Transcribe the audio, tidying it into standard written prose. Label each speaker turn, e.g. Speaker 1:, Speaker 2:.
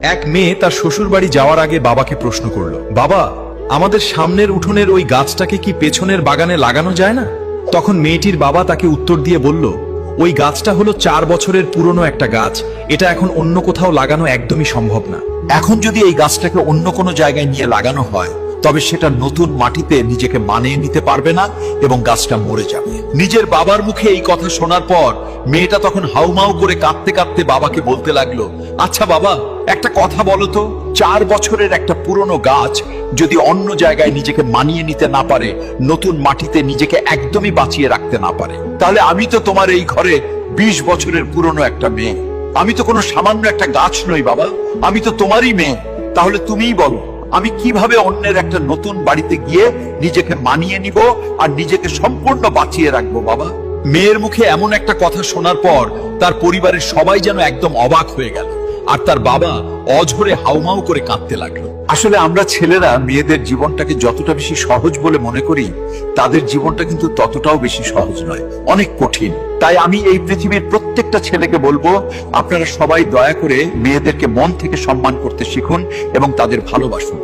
Speaker 1: এক মেয়ে তার শ্বশুর বাড়ি যাওয়ার আগে বাবাকে প্রশ্ন করলো, বাবা, আমাদের সামনের উঠোনের ওই গাছটাকে কি পেছনের বাগানে লাগানো যায় না? তখন মেয়েটির বাবা তাকে উত্তর দিয়ে বলল, ওই গাছটা হলো 4 বছরের পুরনো একটা গাছ, এটা এখন অন্য কোথাও লাগানো একদমই সম্ভব না।
Speaker 2: এখন যদি এই গাছটাকে অন্য কোনো জায়গায় নিয়ে লাগানো হয়, তবে সেটা নতুন মাটিতে নিজেকে মানিয়ে নিতে পারবে না এবং গাছটা মরে যাবে। নিজের বাবার মুখে এই কথা শোনার পর মেয়েটা তখন হাউমাউ করে কাঁদতে কাঁদতে বাবাকে বলতে লাগলো, আচ্ছা বাবা, একটা কথা বলো তো, 4 বছরের একটা পুরনো গাছ যদি অন্য জায়গায় নিজেকে মানিয়ে নিতে না পারে, নতুন মাটিতে নিজেকে একদমই বাঁচিয়ে রাখতে না পারে, তাহলে আমি তো তোমার এই ঘরে 20 বছরের পুরনো একটা মেয়ে। আমি তো কোনো সামান্য একটা গাছ নই বাবা, আমি তো তোমারই মেয়ে। তাহলে তুমিই বলো, আমি কিভাবে অন্যের একটা নতুন বাড়িতে গিয়ে নিজেকে মানিয়ে নিব আর নিজেকে সম্পূর্ণ বাঁচিয়ে রাখবো বাবা?
Speaker 1: মেয়ের মুখে এমন একটা কথা শোনার পর তার পরিবারের সবাই যেন একদম অবাক হয়ে গেল, আর তার বাবা অঝরে হাউমাউ করে কাঁদতে লাগলো।
Speaker 2: আসলে আমরা ছেলেরা মেয়েদের জীবনটাকে যতটা বেশি সহজ বলে মনে করি, তাদের জীবনটা কিন্তু ততটাও বেশি সহজ নয়, অনেক কঠিন। তাই আমি এই পৃথিবীর প্রত্যেকটা ছেলেকে বলবো, আপনারা সবাই দয়া করে মেয়েদেরকে মন থেকে সম্মান করতে শিখুন এবং তাদের ভালোবাসুন।